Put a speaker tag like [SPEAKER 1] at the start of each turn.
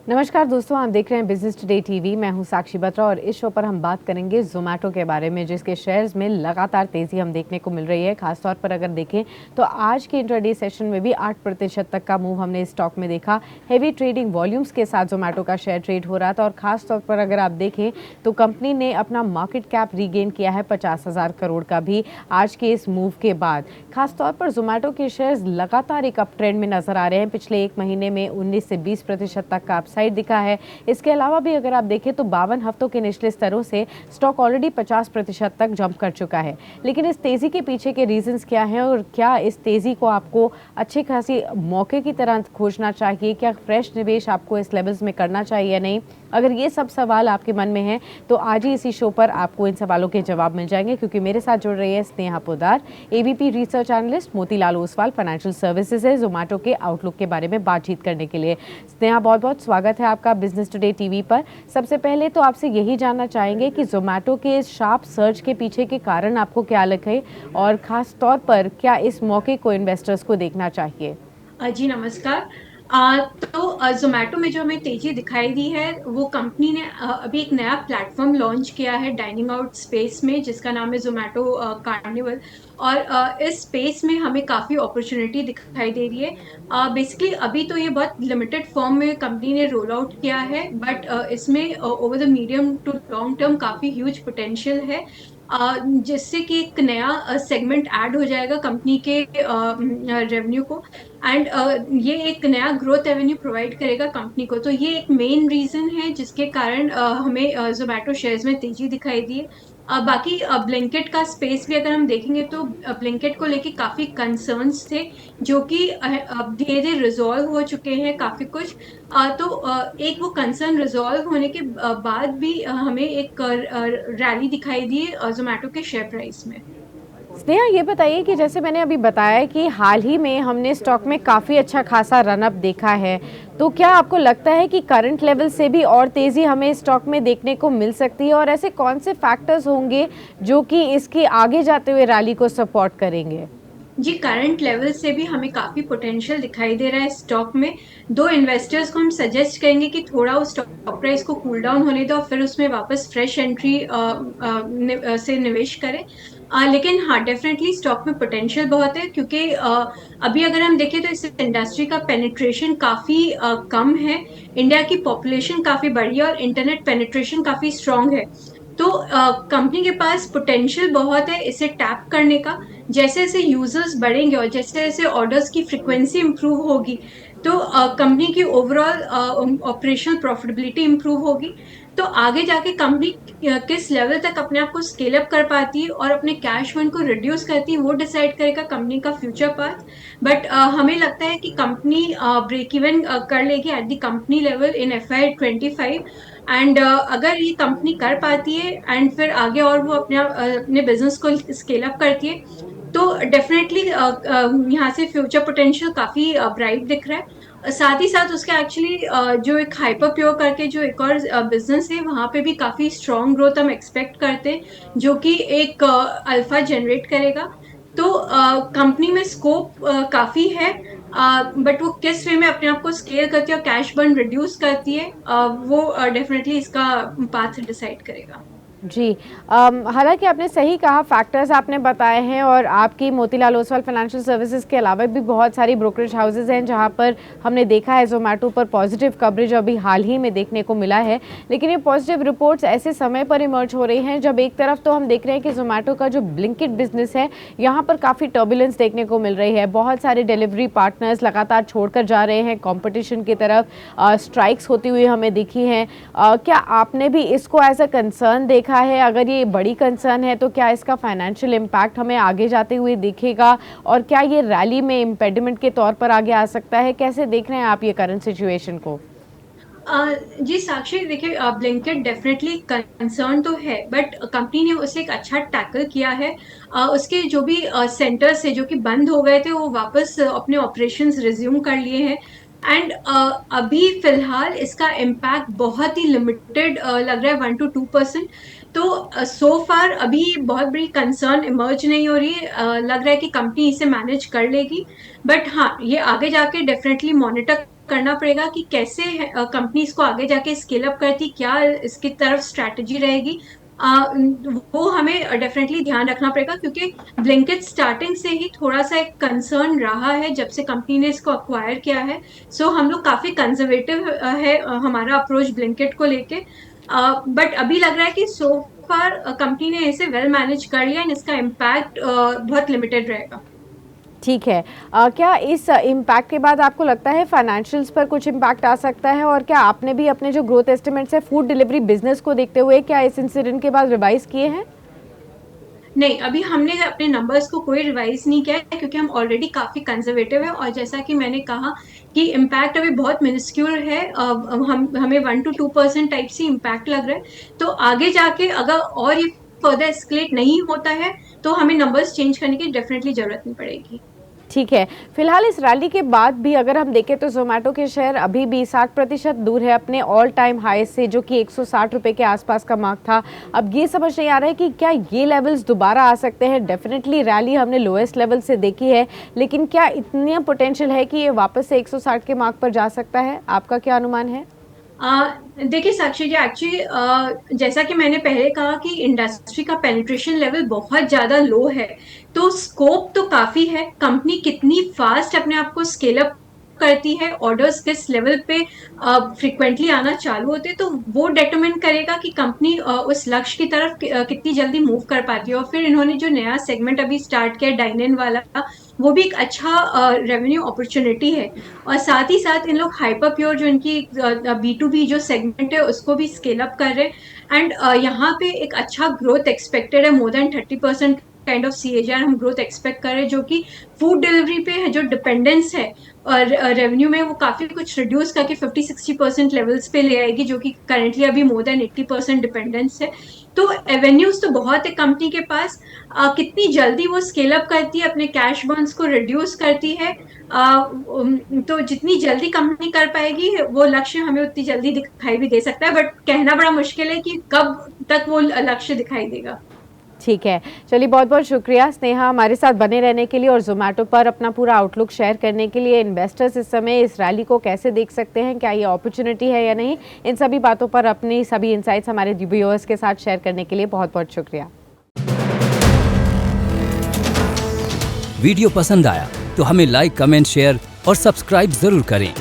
[SPEAKER 1] नमस्कार दोस्तों, आप देख रहे हैं बिजनेस टुडे टीवी। मैं हूं साक्षी बत्रा और इस शो पर हम बात करेंगे ज़ोमैटो के बारे में, जिसके शेयर्स में लगातार तेज़ी हम देखने को मिल रही है। खासतौर पर अगर देखें तो आज के इंट्राडे सेशन में भी 8% तक का मूव हमने इस स्टॉक में देखा। हेवी ट्रेडिंग वॉल्यूम्स के साथ ज़ोमैटो का शेयर ट्रेड हो रहा था और खासतौर पर अगर आप देखें तो कंपनी ने अपना मार्केट कैप रीगेन किया है 50,000 करोड़ का भी आज के इस मूव के बाद। खासतौर पर ज़ोमैटो के शेयर्स लगातार एक अप ट्रेंड में नजर आ रहे हैं। पिछले एक महीने में 19 से 20% तक का अपसाइड दिखा है। इसके अलावा भी अगर आप देखें तो 52 हफ्तों के निचले स्तरों से स्टॉक ऑलरेडी 50% तक जंप कर चुका है। लेकिन इस तेजी के पीछे के रीजंस क्या हैं और क्या इस तेजी को आपको अच्छी खासी मौके की तरह खोजना चाहिए? क्या फ्रेश निवेश आपको इस लेवल्स में करना चाहिए या नहीं? अगर ये सब सवाल आपके मन में हैं तो आज ही इसी शो पर आपको इन सवालों के जवाब मिल जाएंगे, क्योंकि मेरे साथ जुड़ रही है Sneha Podar, ABP research analyst, Motilal Oswal financial services है, ज़ोमैटो के आउटलुक के बारे में बातचीत करने के लिए। स्नेहा, बहुत बहुत स्वागत है आपका बिजनेस टुडे टीवी पर। सबसे पहले तो आपसे यही जानना चाहेंगे कि ज़ोमैटो के शार्प सर्च के पीछे के कारण आपको क्या लगे और खास तौर पर क्या इस मौके को इन्वेस्टर्स को देखना चाहिए?
[SPEAKER 2] जी नमस्कार। तो ज़ोमैटो में जो हमें तेजी दिखाई दी है वो कंपनी ने अभी एक नया प्लेटफॉर्म लॉन्च किया है डाइनिंग आउट स्पेस में, जिसका नाम है ज़ोमैटो कार्निवल। और इस स्पेस में हमें काफ़ी अपॉर्चुनिटी दिखाई दे रही है। बेसिकली अभी तो ये बहुत लिमिटेड फॉर्म में कंपनी ने रोल आउट किया है, बट इसमें over the medium to long term काफ़ी ह्यूज पोटेंशियल है। जिससे कि एक नया सेगमेंट ऐड हो जाएगा कंपनी के रेवेन्यू को। एंड ये एक नया ग्रोथ एवेन्यू प्रोवाइड करेगा कंपनी को। तो ये एक मेन रीजन है जिसके कारण हमें ज़ोमैटो शेयर्स में तेजी दिखाई दी है। बाकी ब्लिंकिट का स्पेस भी अगर हम देखेंगे तो ब्लिंकिट को लेके काफी कंसर्न्स थे, जो कि अब धीरे धीरे रिजॉल्व हो चुके हैं काफी कुछ। एक वो कंसर्न रिजॉल्व होने के बाद भी हमें एक रैली दिखाई दी ज़ोमैटो के शेयर प्राइस में।
[SPEAKER 1] स्नेहा, ये बताइए कि जैसे मैंने अभी बताया कि हाल ही में हमने स्टॉक में काफ़ी अच्छा खासा रन अप देखा है, तो क्या आपको लगता है कि करंट लेवल से भी और तेज़ी हमें स्टॉक में देखने को मिल सकती है? और ऐसे कौन से फैक्टर्स होंगे जो कि इसकी आगे जाते हुए रैली को सपोर्ट करेंगे?
[SPEAKER 2] जी, करंट लेवल से भी हमें काफी पोटेंशियल दिखाई दे रहा है स्टॉक में। दो इन्वेस्टर्स को हम सजेस्ट करेंगे कि थोड़ा उस स्टॉक प्राइस को कूल डाउन होने दो और फिर उसमें वापस फ्रेश एंट्री से निवेश करें। लेकिन हाँ, डेफिनेटली स्टॉक में पोटेंशियल बहुत है, क्योंकि अभी अगर हम देखें तो इस इंडस्ट्री का पेनिट्रेशन काफी कम है। इंडिया की पॉपुलेशन काफी बड़ी है और इंटरनेट पेनिट्रेशन काफी स्ट्रांग है। तो कंपनी के पास पोटेंशियल बहुत है इसे टैप करने का। जैसे जैसे यूजर्स बढ़ेंगे और जैसे जैसे ऑर्डर्स की फ्रिक्वेंसी इंप्रूव होगी, तो कंपनी की ओवरऑल ऑपरेशनल प्रॉफिटेबिलिटी इंप्रूव होगी। तो आगे जाके कंपनी किस लेवल तक अपने आप को स्केल अप कर पाती है और अपने कैश फंड को रिड्यूस करती है, वो डिसाइड करेगा कंपनी का फ्यूचर पाथ। बट हमें लगता है कि कंपनी ब्रेक इवन कर लेगी at the company level in FY 25। And अगर ये कंपनी कर पाती है एंड फिर आगे और वो अपने बिजनेस को स्केल अप करती है, तो डेफिनेटली यहाँ से फ्यूचर पोटेंशियल काफी ब्राइट दिख रहा है। साथ ही साथ उसके एक्चुअली जो एक हाइपर प्योर करके जो एक और बिजनेस है, वहां पे भी काफी स्ट्रॉन्ग ग्रोथ हम एक्सपेक्ट करते हैं, जो कि एक अल्फा जनरेट करेगा। तो कंपनी में स्कोप काफी है, बट वो किस वे में अपने आप को स्केल करती है और कैश बर्न रिड्यूस करती है, वो डेफिनेटली इसका पाथ डिसाइड करेगा।
[SPEAKER 1] जी। हालांकि आपने सही कहा, फैक्टर्स आपने बताए हैं और आपकी मोतीलाल ओसवाल फाइनेंशियल सर्विसेज के अलावा भी बहुत सारी ब्रोकरेज हाउसेज हैं जहां पर हमने देखा है ज़ोमैटो पर पॉजिटिव कवरेज अभी हाल ही में देखने को मिला है। लेकिन ये पॉजिटिव रिपोर्ट्स ऐसे समय पर इमर्ज हो रही हैं जब एक तरफ तो हम देख रहे हैं कि ज़ोमैटो का जो ब्लिंकिट बिजनेस है, यहाँ पर काफ़ी टर्बुलेंस देखने को मिल रही है। बहुत सारे डिलीवरी पार्टनर्स लगातार छोड़कर जा रहे हैं कॉम्पिटिशन की तरफ। स्ट्राइक्स होती हुई हमें दिखी हैं। क्या आपने भी इसको एज अ कंसर्न देखा है? अगर ये बड़ी कंसर्न है तो क्या इसका फाइनेंशियल इम्पैक्ट हमें आगे जाते हुए दिखेगा और क्या ये रैली में इम्पेडिमेंट के तौर पर आगे आ सकता है? कैसे देख रहे हैं आप ये करंट सिचुएशन को?
[SPEAKER 2] जी साक्षी, देखिए ब्लिंकिट डेफिनेटली कंसर्न तो है, बट कंपनी ने उसे एक अच्छा टैकल किया है। उसके जो भी सेंटर्स है जो कि बंद हो गए थे, वो वापस अपने ऑपरेशंस रिज्यूम कर लिए हैं। एंड अभी फिलहाल इसका इम्पैक्ट बहुत ही लिमिटेड लग रहा है, 1 to 2%। तो सो फार अभी बहुत बड़ी कंसर्न इमर्ज नहीं हो रही है। लग रहा है कि कंपनी इसे मैनेज कर लेगी। बट हाँ, ये आगे जाके डेफिनेटली मॉनिटर करना पड़ेगा कि कैसे कंपनीज को आगे जाके स्केल अप करती, क्या इसकी तरफ स्ट्रैटेजी रहेगी। वो हमें डेफिनेटली ध्यान रखना पड़ेगा, क्योंकि ब्लिंकिट स्टार्टिंग से ही थोड़ा सा एक कंसर्न रहा है जब से कंपनी ने इसको अक्वायर किया है। सो हम लोग काफी कंजर्वेटिव है हमारा अप्रोच ब्लिंकिट को लेके। बट अभी लग रहा है कि सो फार कंपनी ने इसे वेल मैनेज कर लिया एंड इसका इम्पैक्ट बहुत लिमिटेड रहेगा।
[SPEAKER 1] ठीक है। क्या इस इम्पैक्ट के बाद आपको लगता है फाइनेंशियल्स पर कुछ इम्पैक्ट आ सकता है, और क्या आपने भी अपने जो ग्रोथ एस्टिमेट्स है फूड डिलीवरी बिजनेस को देखते हुए क्या इस इंसिडेंट के बाद रिवाइज किए हैं?
[SPEAKER 2] नहीं, अभी हमने अपने नंबर्स को कोई रिवाइज नहीं किया है, क्योंकि हम ऑलरेडी काफी कंजर्वेटिव है। और जैसा कि मैंने कहा कि इम्पैक्ट अभी बहुत मिनिस्क्यूल है, हमें 1 to 2% टाइप से इम्पैक्ट लग रहा है। तो आगे जाके अगर और ये फर्दर एस्केलेट नहीं होता है तो हमें नंबर्स चेंज करने की डेफिनेटली जरूरत नहीं पड़ेगी।
[SPEAKER 1] ठीक है। फिलहाल इस रैली के बाद भी अगर हम देखें तो जोमेटो के शेयर अभी भी 60% दूर है अपने ऑल टाइम हाई से, जो कि 160 रुपये के आसपास का मार्क था। अब ये समझ नहीं आ रहा है कि क्या ये लेवल्स दोबारा आ सकते हैं। डेफिनेटली रैली हमने लोएस्ट लेवल से देखी है, लेकिन क्या इतनी पोटेंशियल है कि ये वापस से 160 के मार्क पर जा सकता है? आपका क्या अनुमान है?
[SPEAKER 2] देखिए साक्षी जी, एक्चुअली जैसा कि मैंने पहले कहा कि इंडस्ट्री का पेनिट्रेशन लेवल बहुत ज्यादा लो है, तो स्कोप तो काफी है। कंपनी कितनी फास्ट अपने आप को स्केल अप करती है, ऑर्डर्स किस लेवल पे फ्रिक्वेंटली आना चालू होते हैं, तो वो डिटरमिन करेगा कि कंपनी उस लक्ष्य की तरफ कितनी जल्दी मूव कर पाती है। और फिर इन्होंने जो नया सेगमेंट अभी स्टार्ट किया डाइन इन वाला, वो भी एक अच्छा रेवेन्यू अपॉर्चुनिटी है। और साथ ही साथ इन लोग हाइपर प्योर जो इनकी B2B जो सेगमेंट है उसको भी स्केल अप कर रहे हैं। एंड यहाँ पे एक अच्छा ग्रोथ एक्सपेक्टेड है, more than 30% kind of CAGR हम ग्रोथ एक्सपेक्ट कर रहे हैं, जो कि फूड डिलीवरी पे है जो डिपेंडेंस है और रेवेन्यू में वो काफी कुछ रिड्यूस करके 50-60% लेवल्स पे ले आएगी, जो कि करेंटली अभी मोर देन 80% डिपेंडेंस है। तो एवेन्यूज तो बहुत है कंपनी के पास। कितनी जल्दी वो स्केल अप करती है, अपने कैश बर्न्स को रिड्यूस करती है, तो जितनी जल्दी कंपनी कर पाएगी वो लक्ष्य हमें उतनी जल्दी दिखाई भी दे सकता है। बट कहना बड़ा मुश्किल है कि कब तक वो लक्ष्य दिखाई देगा।
[SPEAKER 1] ठीक है, चलिए बहुत बहुत शुक्रिया स्नेहा हमारे साथ बने रहने के लिए और जोमेटो पर अपना पूरा आउटलुक शेयर करने के लिए। इन्वेस्टर्स इस समय इस रैली को कैसे देख सकते हैं, क्या ये अपॉर्चुनिटी है या नहीं, इन सभी बातों पर अपनी सभी इनसाइट्स हमारे व्यूअर्स के साथ शेयर करने के लिए बहुत बहुत शुक्रिया।
[SPEAKER 3] वीडियो पसंद आया तो हमें लाइक, कमेंट, शेयर और सब्सक्राइब जरूर करें।